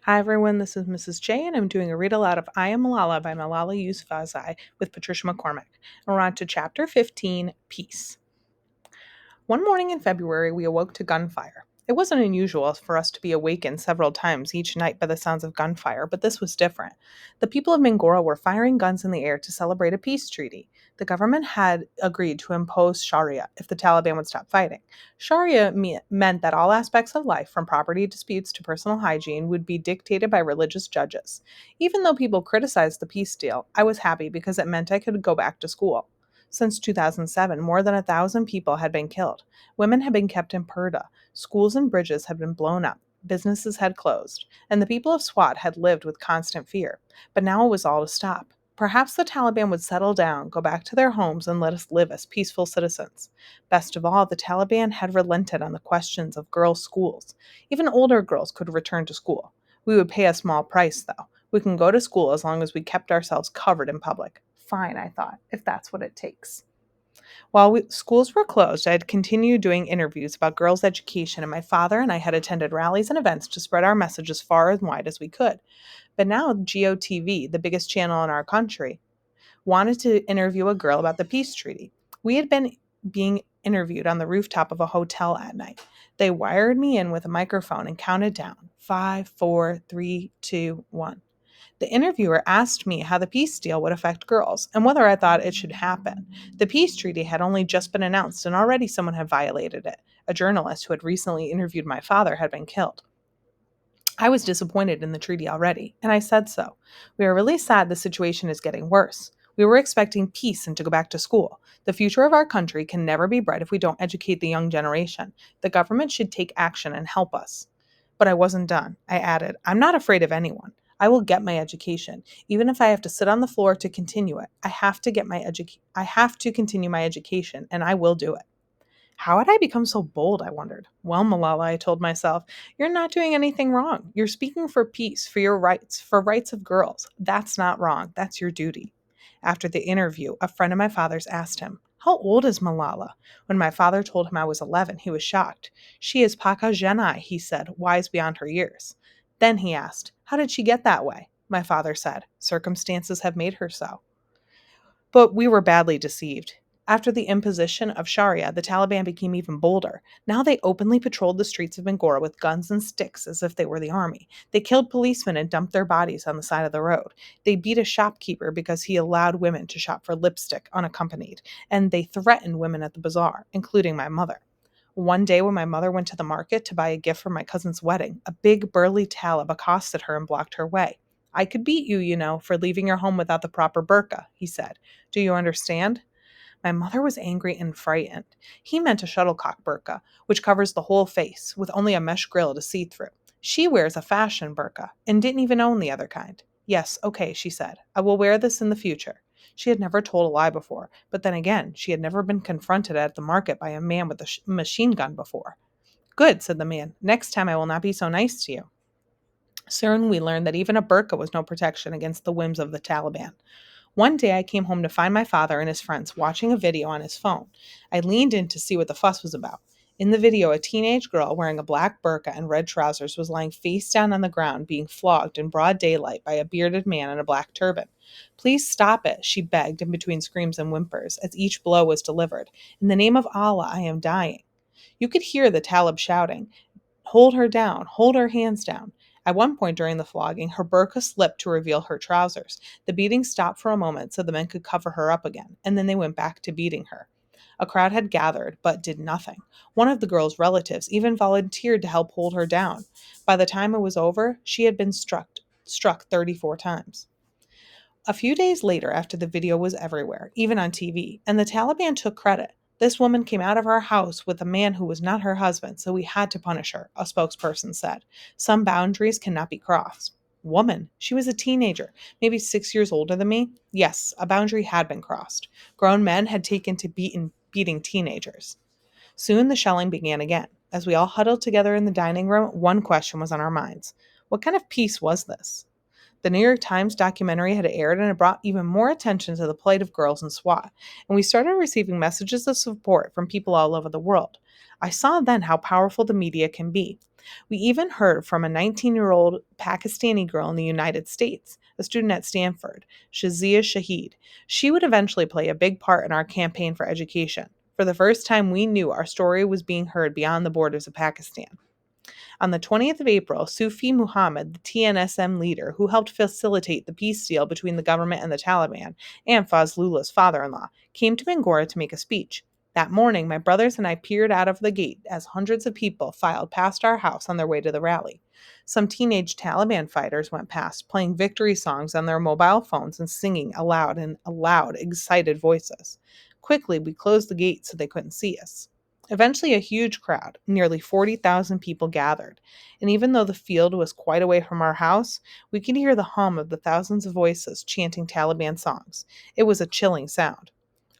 Hi everyone, this is Mrs. J, and I'm doing a read aloud of I Am Malala by Malala Yousafzai with Patricia McCormick. And we're on to Chapter 15, Peace. One morning in February, we awoke to gunfire. It wasn't unusual for us to be awakened several times each night by the sounds of gunfire, but this was different. The people of Mingora were firing guns in the air to celebrate a peace treaty. The government had agreed to impose Sharia if the Taliban would stop fighting. Sharia meant that all aspects of life, from property disputes to personal hygiene, would be dictated by religious judges. Even though people criticized the peace deal, I was happy because it meant I could go back to school. Since 2007, more than 1,000 people had been killed. Women had been kept in Purda. Schools and bridges had been blown up. Businesses had closed. And the people of Swat had lived with constant fear. But now it was all to stop. Perhaps the Taliban would settle down, go back to their homes, and let us live as peaceful citizens. Best of all, the Taliban had relented on the questions of girls' schools. Even older girls could return to school. We would pay a small price, though. We can go to school as long as we kept ourselves covered in public. Fine, I thought, if that's what it takes. While schools were closed, I had continued doing interviews about girls' education, and my father and I had attended rallies and events to spread our message as far and wide as we could. But now, GOTV, the biggest channel in our country, wanted to interview a girl about the peace treaty. We had been being interviewed on the rooftop of a hotel at night. They wired me in with a microphone and counted down 5, 4, 3, 2, 1. The interviewer asked me how the peace deal would affect girls and whether I thought it should happen. The peace treaty had only just been announced and already someone had violated it. A journalist who had recently interviewed my father had been killed. I was disappointed in the treaty already, and I said so. We are really sad the situation is getting worse. We were expecting peace and to go back to school. The future of our country can never be bright if we don't educate the young generation. The government should take action and help us. But I wasn't done. I added, I'm not afraid of anyone. I will get my education, even if I have to sit on the floor to continue it. I have to continue my education, and I will do it. How had I become so bold, I wondered. Well, Malala, I told myself, you're not doing anything wrong. You're speaking for peace, for your rights, for rights of girls. That's not wrong. That's your duty. After the interview, a friend of my father's asked him, how old is Malala? When my father told him I was 11, he was shocked. She is Paka Jenai, he said, wise beyond her years. Then he asked, how did she get that way? My father said, circumstances have made her so. But we were badly deceived. After the imposition of Sharia, the Taliban became even bolder. Now they openly patrolled the streets of Bangora with guns and sticks as if they were the army. They killed policemen and dumped their bodies on the side of the road. They beat a shopkeeper because he allowed women to shop for lipstick unaccompanied, and they threatened women at the bazaar, including my mother. One day when my mother went to the market to buy a gift for my cousin's wedding, a big burly Talib accosted her and blocked her way. I could beat you, for leaving your home without the proper burqa, he said. Do you understand? My mother was angry and frightened. He meant a shuttlecock burqa, which covers the whole face, with only a mesh grill to see through. She wears a fashion burqa, and didn't even own the other kind. Yes, okay, she said. I will wear this in the future. She had never told a lie before, but then again, she had never been confronted at the market by a man with a machine gun before. Good, said the man. Next time I will not be so nice to you. Soon we learned that even a burqa was no protection against the whims of the Taliban. One day I came home to find my father and his friends watching a video on his phone. I leaned in to see what the fuss was about. In the video, a teenage girl wearing a black burqa and red trousers was lying face down on the ground being flogged in broad daylight by a bearded man in a black turban. Please stop it, she begged in between screams and whimpers as each blow was delivered. In the name of Allah, I am dying. You could hear the Talib shouting, hold her down, hold her hands down. At one point during the flogging, her burqa slipped to reveal her trousers. The beating stopped for a moment so the men could cover her up again, and then they went back to beating her. A crowd had gathered, but did nothing. One of the girl's relatives even volunteered to help hold her down. By the time it was over, she had been struck 34 times. A few days later, after the video was everywhere, even on TV, and the Taliban took credit, this woman came out of our house with a man who was not her husband, so we had to punish her, a spokesperson said. Some boundaries cannot be crossed. Woman. She was a teenager, maybe 6 years older than me. Yes, a boundary had been crossed. Grown men had taken to beating teenagers. Soon the shelling began again. As we all huddled together in the dining room, one question was on our minds. What kind of peace was this? The New York Times documentary had aired and it brought even more attention to the plight of girls in SWAT, and we started receiving messages of support from people all over the world. I saw then how powerful the media can be. We even heard from a 19-year-old Pakistani girl in the United States, a student at Stanford, Shazia Shahid. She would eventually play a big part in our campaign for education. For the first time, we knew our story was being heard beyond the borders of Pakistan. On the 20th of April, Sufi Muhammad, the TNSM leader who helped facilitate the peace deal between the government and the Taliban, and Fazlullah's father in law, came to Bangora to make a speech. That morning, my brothers and I peered out of the gate as hundreds of people filed past our house on their way to the rally. Some teenage Taliban fighters went past, playing victory songs on their mobile phones and singing aloud in loud, excited voices. Quickly, we closed the gate so they couldn't see us. Eventually, a huge crowd, nearly 40,000 people, gathered, and even though the field was quite away from our house, we could hear the hum of the thousands of voices chanting Taliban songs. It was a chilling sound.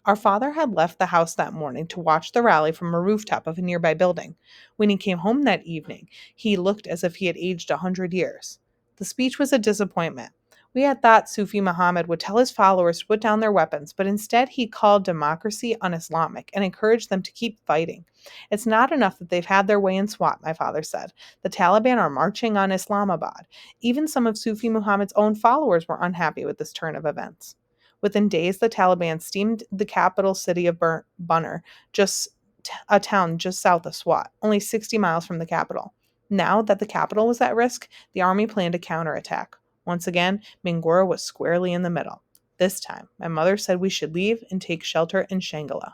Our father had left the house that morning to watch the rally from a rooftop of a nearby building. When he came home that evening, he looked as if he had aged 100 years. The speech was a disappointment. We had thought Sufi Muhammad would tell his followers to put down their weapons, but instead he called democracy un-Islamic and encouraged them to keep fighting. It's not enough that they've had their way in SWAT, my father said. The Taliban are marching on Islamabad. Even some of Sufi Muhammad's own followers were unhappy with this turn of events. Within days, the Taliban steamed the capital city of Bunner, just a town just south of Swat, only 60 miles from the capital. Now that the capital was at risk, the army planned a counterattack. Once again, Mingora was squarely in the middle. This time, my mother said we should leave and take shelter in Shanghala.